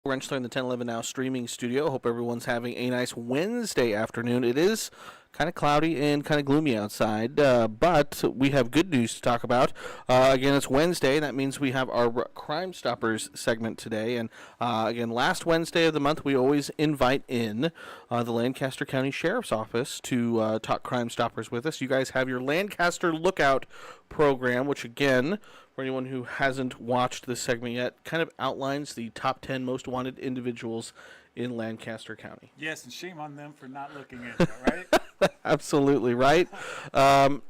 Wrenchler in the 1011 Now streaming studio. Hope everyone's having a nice Wednesday afternoon. It is kind of cloudy and kind of gloomy outside, but we have good news to talk about. Again, it's Wednesday, and that means we have our Crime Stoppers segment today. And again, last Wednesday of the month, we always invite in the Lancaster County Sheriff's Office to talk Crime Stoppers with us. You guys have your Lancaster Lookout program, which again, for anyone who hasn't watched this segment yet, kind of outlines the top 10 most wanted individuals in Lancaster County. Yes, and shame on them for not looking into it, right? Absolutely right. And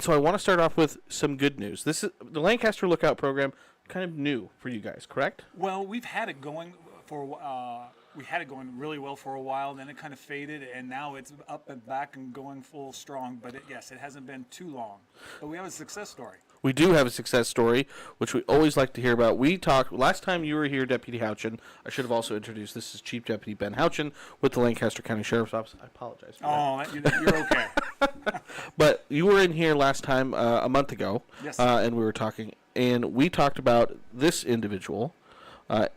so I want to start off with some good news. This is the Lancaster Lookout program, kind of new for you guys, correct? Well, we've had it going we had it going really well for a while, then it kind of faded, and now it's up and back and going full strong. But yes, it hasn't been too long. But we have a success story. We do have a success story, which we always like to hear about. We talked last time you were here, Deputy Houchin. I should have also introduced. This is Chief Deputy Ben Houchin with the Lancaster County Sheriff's Office. I apologize for that. You're okay. But you were in here last time a month ago, Yes. And we were talking, and we talked about this individual.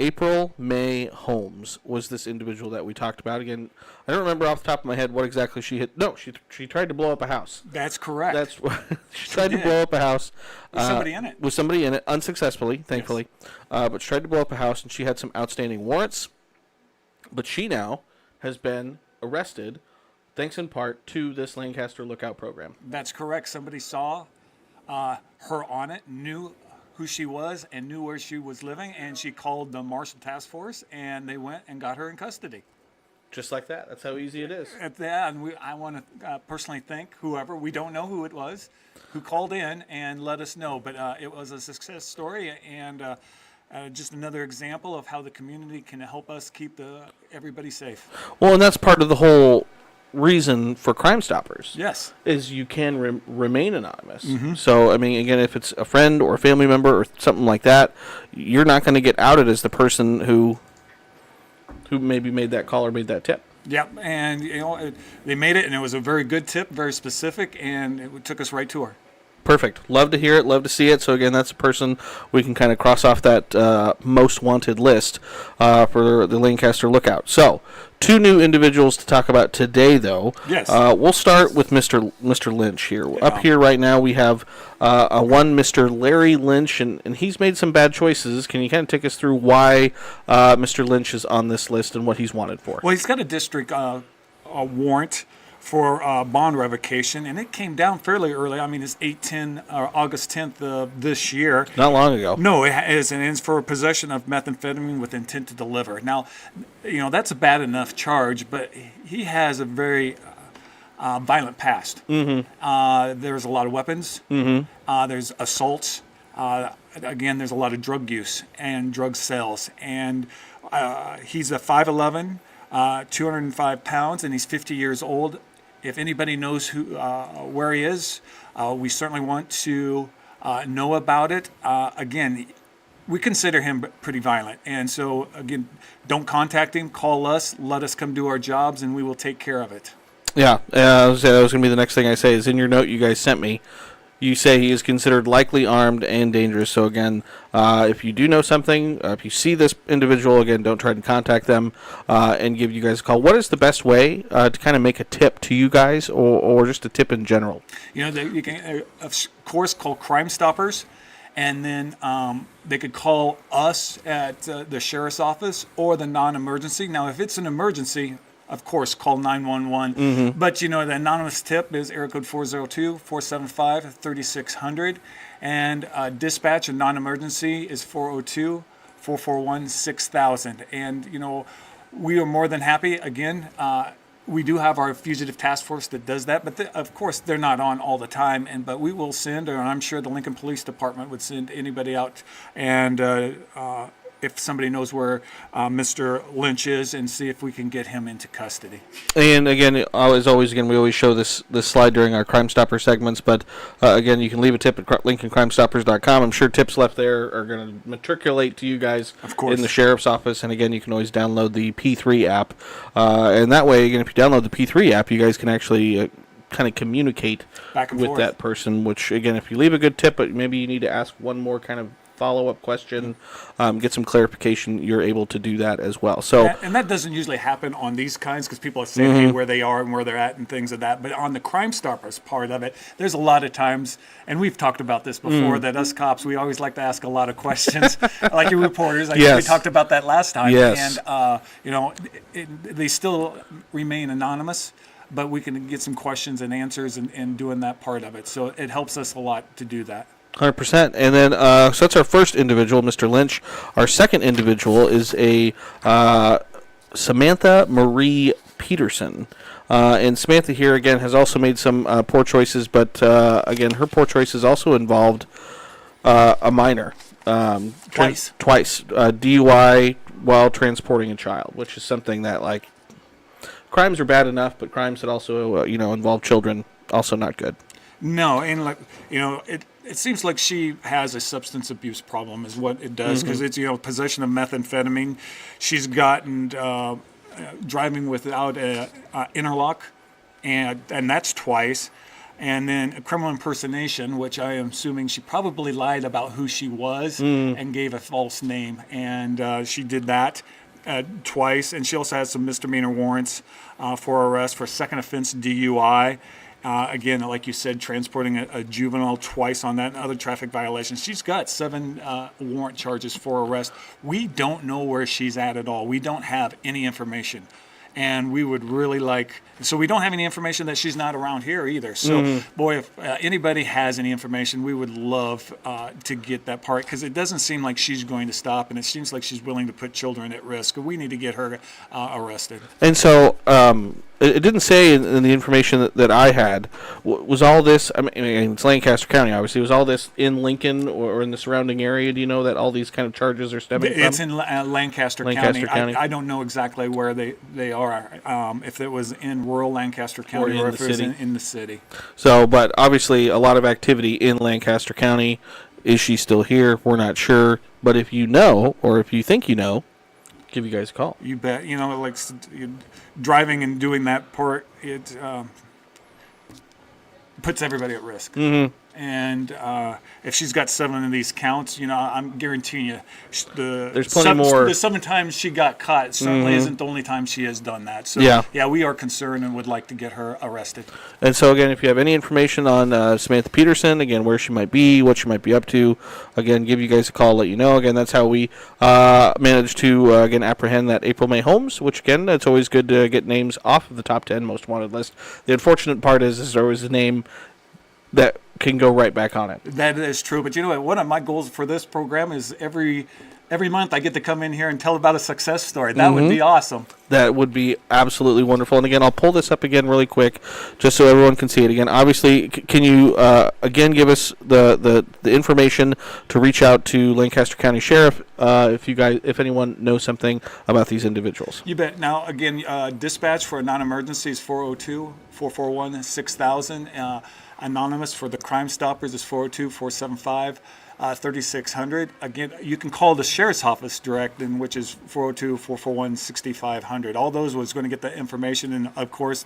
April May Holmes was this individual that we talked about. Again, I don't remember off the top of my head what exactly she hit. No, she tried to blow up a house. That's correct. That's she tried to blow up a house. With somebody in it. With somebody in it, unsuccessfully, thankfully. Yes. But she tried to blow up a house, and she had some outstanding warrants. But she now has been arrested, thanks in part to this Lancaster Lookout program. That's correct. Somebody saw her on it, knew who she was and knew where she was living, and she called the Marshal Task Force, and they went and got her in custody. Just like that. That's how easy it is. And I want to personally thank whoever, we don't know who it was, who called in and let us know. But it was a success story, and just another example of how the community can help us keep everybody safe. Well, and that's part of the whole reason for Crime Stoppers. Yes. Is you can remain anonymous. Mm-hmm. So, I mean, again, if it's a friend or a family member or something like that, you're not going to get outed as the person who maybe made that call or made that tip. Yep, and they made it, and it was a very good tip, very specific, and it took us right to her. Perfect. Love to hear it. Love to see it. So, again, that's a person we can kind of cross off that most wanted list for the Lancaster Lookout. So, two new individuals to talk about today, though. Yes. We'll start with Mr. Lynch here. Yeah. Up here right now, we have one Mr. Larry Lynch, and he's made some bad choices. Can you kind of take us through why Mr. Lynch is on this list and what he's wanted for? Well, he's got a district warrant for bond revocation, and it came down fairly early. I mean, it's August 10th of this year. Not long ago. No, it is, and it's for possession of methamphetamine with intent to deliver. Now, that's a bad enough charge, but he has a very violent past. Mm-hmm. There's a lot of weapons. Mm-hmm. There's assaults. Again, there's a lot of drug use and drug sales, and he's a 5'11", 205 pounds, and he's 50 years old. If anybody knows where he is, we certainly want to know about it. Again, we consider him pretty violent. And so, again, don't contact him. Call us. Let us come do our jobs, and we will take care of it. Yeah, that was going to be the next thing I say is in your note you guys sent me. You say he is considered likely armed and dangerous. So, again, if you do know something, if you see this individual, again, don't try to contact them and give you guys a call. What is the best way to kind of make a tip to you guys or just a tip in general? You can, of course, call Crime Stoppers, and then they could call us at the Sheriff's Office or the non-emergency. Now, if it's an emergency, of course, call 911. Mm-hmm. But, the anonymous tip is area code 402-475-3600. And dispatch and non-emergency is 402-441-6000. And, we are more than happy. Again, we do have our fugitive task force that does that. But, of course, they're not on all the time. But we will send, or I'm sure the Lincoln Police Department would send anybody out and if somebody knows where Mr. Lynch is, and see if we can get him into custody. And again, as always, we always show this slide during our Crime Stopper segments, but again, you can leave a tip at LincolnCrimeStoppers.com. I'm sure tips left there are going to matriculate to you guys in the Sheriff's Office, and again, you can always download the P3 app. And that way, again, if you download the P3 app, you guys can actually kind of communicate back and with forth. That person, which, again, if you leave a good tip, but maybe you need to ask one more kind of follow-up question, get some clarification, you're able to do that as well. So, and that doesn't usually happen on these kinds because people are saying, hey, where they are and where they're at and things of that. But on the Crime Stoppers part of it, there's a lot of times, and we've talked about this before, that us cops, we always like to ask a lot of questions, like your reporters. I think we talked about that last time. Yes. And, they still remain anonymous, but we can get some questions and answers and doing that part of it. So it helps us a lot to do that. 100%. And then, so that's our first individual, Mr. Lynch. Our second individual is a Samantha Marie Peterson. And Samantha here, again, has also made some poor choices, but, again, her poor choices also involved a minor. Twice. DUI while transporting a child, which is something that, like, crimes are bad enough, but crimes that also, involve children, also not good. No, and it seems like she has a substance abuse problem is what it does, because it's, possession of methamphetamine. She's gotten driving without a interlock, and that's twice. And then a criminal impersonation, which I am assuming she probably lied about who she was and gave a false name. And she did that twice. And she also has some misdemeanor warrants for arrest for second offense DUI. Again, like you said, transporting a juvenile twice on that and other traffic violations. She's got 7 warrant charges for arrest. We don't know where she's at all. We don't have any information. And we would really so we don't have any information that she's not around here either. So, boy, if anybody has any information, we would love to get that part, because it doesn't seem like she's going to stop, and it seems like she's willing to put children at risk. We need to get her arrested. And so, it didn't say in the information that I had, was all this, I mean, it's Lancaster County, obviously, was all this in Lincoln or in the surrounding area? Do you know that all these kind of charges are stemming from? It's in Lancaster County. I don't know exactly where they are, if it was in rural Lancaster County or if it was in the city. So, but obviously a lot of activity in Lancaster County. Is she still here? We're not sure. But if you know, or if you think you know, give you guys a call. You bet. Driving and doing that part, it puts everybody at risk. And if she's got 7 of these counts, I'm guaranteeing you, there's plenty more. The 7 times she got caught certainly isn't the only time she has done that. So yeah, we are concerned and would like to get her arrested. And so again, if you have any information on Samantha Peterson, again, where she might be, what she might be up to, again, give you guys a call, let you know. Again, that's how we managed to again apprehend that April May Holmes, which again, it's always good to get names off of the top 10 most wanted list. The unfortunate part is there always a name that can go right back on it. That is true. But you know what? One of my goals for this program is every month I get to come in here and tell about a success story. That would be awesome. That would be absolutely wonderful. And again, I'll pull this up again really quick just so everyone can see it again. Obviously, can you again give us the information to reach out to Lancaster County Sheriff if anyone knows something about these individuals? You bet. Now, again, dispatch for a non-emergency is 402-441-6000. Anonymous for the Crime Stoppers is 402-475-3600. Again, you can call the Sheriff's Office direct, which is 402-441-6500. All those was going to get the information, and of course,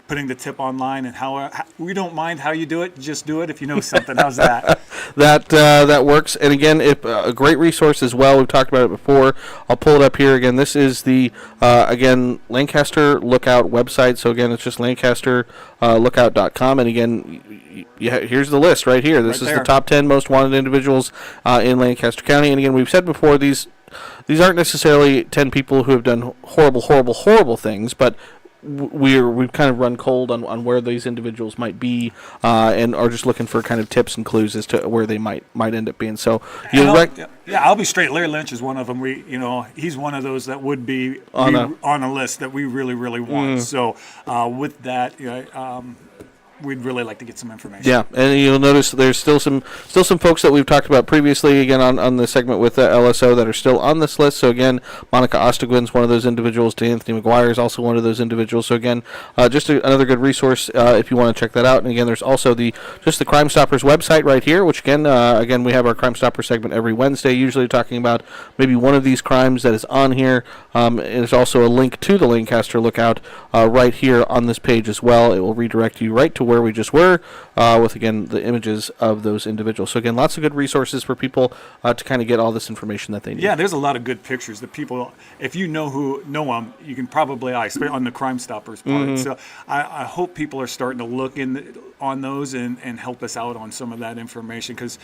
putting the tip online, and how we don't mind how you do it. Just do it if you know something. How's that? That works. And again, if a great resource as well. We've talked about it before. I'll pull it up here again. This is the again Lancaster Lookout website. So again, it's just LancasterLookout.com. And again, here's the list right here. This is the top 10 most wanted individuals in Lancaster County. And again, we've said before, these aren't necessarily 10 people who have done horrible things, but we've kind of run cold on where these individuals might be, and are just looking for kind of tips and clues as to where they might end up being. So I'll be straight. Larry Lynch is one of them. He's one of those that would be on a list that we really want. So with that, we'd really like to get some information. Yeah, and you'll notice there's still some folks that we've talked about previously, again, on the segment with LSO that are still on this list. So, again, Monica Ostagwin's one of those individuals. Anthony McGuire is also one of those individuals. So, again, just another good resource if you want to check that out. And, again, there's also the Crime Stoppers website right here, which, again, we have our Crime Stopper segment every Wednesday, usually talking about maybe one of these crimes that is on here. And there's also a link to the Lancaster Lookout right here on this page as well. It will redirect you right to where we just were, with, again, the images of those individuals. So, again, lots of good resources for people to kind of get all this information that they need. Yeah, there's a lot of good pictures that people, if you know them, you can probably especially on the Crime Stoppers part. So I hope people are starting to look on those and help us out on some of that information, because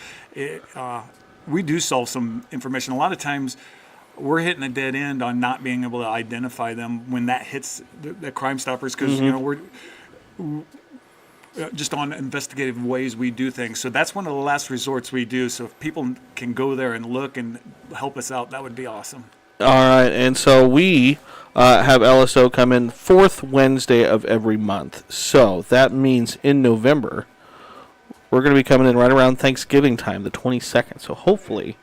we do solve some information. A lot of times we're hitting a dead end on not being able to identify them when that hits the Crime Stoppers, because we're just on investigative ways we do things. So that's one of the last resorts we do. So if people can go there and look and help us out, that would be awesome. All right, and so we have LSO come in fourth Wednesday of every month. So that means in November, we're going to be coming in right around Thanksgiving time, the 22nd. So hopefully,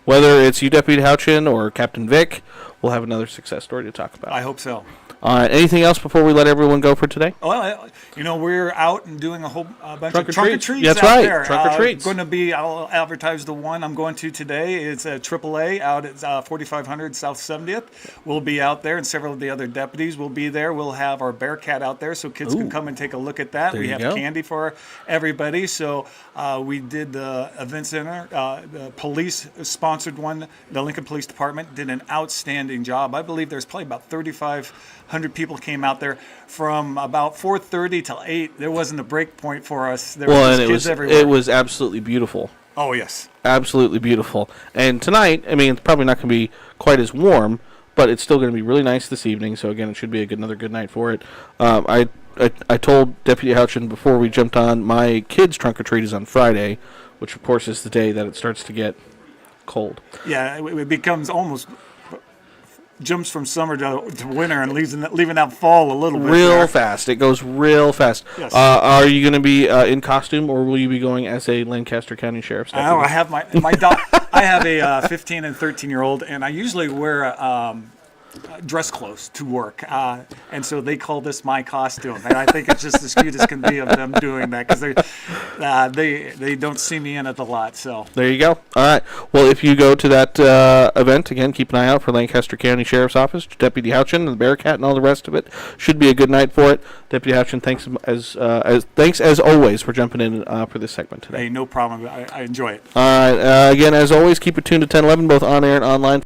whether it's you, Deputy Houchin, or Captain Vic, we'll have another success story to talk about. I hope so. All right, anything else before we let everyone go for today? Well, we're out and doing a whole bunch Trunk of or trunk or treats. treats That's out right, there. trunk or treats. I'll advertise the one I'm going to today. It's a AAA out at 4500 South 70th. We'll be out there, and several of the other deputies will be there. We'll have our Bearcat out there so kids can come and take a look at that. There We you have go. candy for everybody. So we did the event center. The police sponsored one. The Lincoln Police Department did an outstanding job. I believe there's probably about 3,500 people came out there from about 4:30 till 8. There wasn't a break point for us. There were just kids everywhere. It was absolutely beautiful. Oh, yes. Absolutely beautiful. And tonight, I mean, it's probably not going to be quite as warm, but it's still going to be really nice this evening. So, again, it should be another good night for it. I told Deputy Houchin before we jumped on, my kids' trunk or treat is on Friday, which, of course, is the day that it starts to get cold. Yeah, it becomes almost jumps from summer to winter and leaving out fall a little bit. Real there. fast. It goes real fast. Yes. Are you going to be in costume, or will you be going as a Lancaster County Sheriff's deputy? I have my I have a 15 and 13-year-old, and I usually wear dress clothes to work, and so they call this my costume, and I think it's just as cute as can be of them doing that, because they don't see me in it a lot. So there you go. All right. Well, if you go to that event, again, keep an eye out for Lancaster County Sheriff's Office, Deputy Houchin, and the Bearcat, and all the rest of it. Should be a good night for it. Deputy Houchin, thanks as always for jumping in for this segment today. hey, no problem. I enjoy it. All right. Again, as always, keep it tuned to 1011, both on air and online.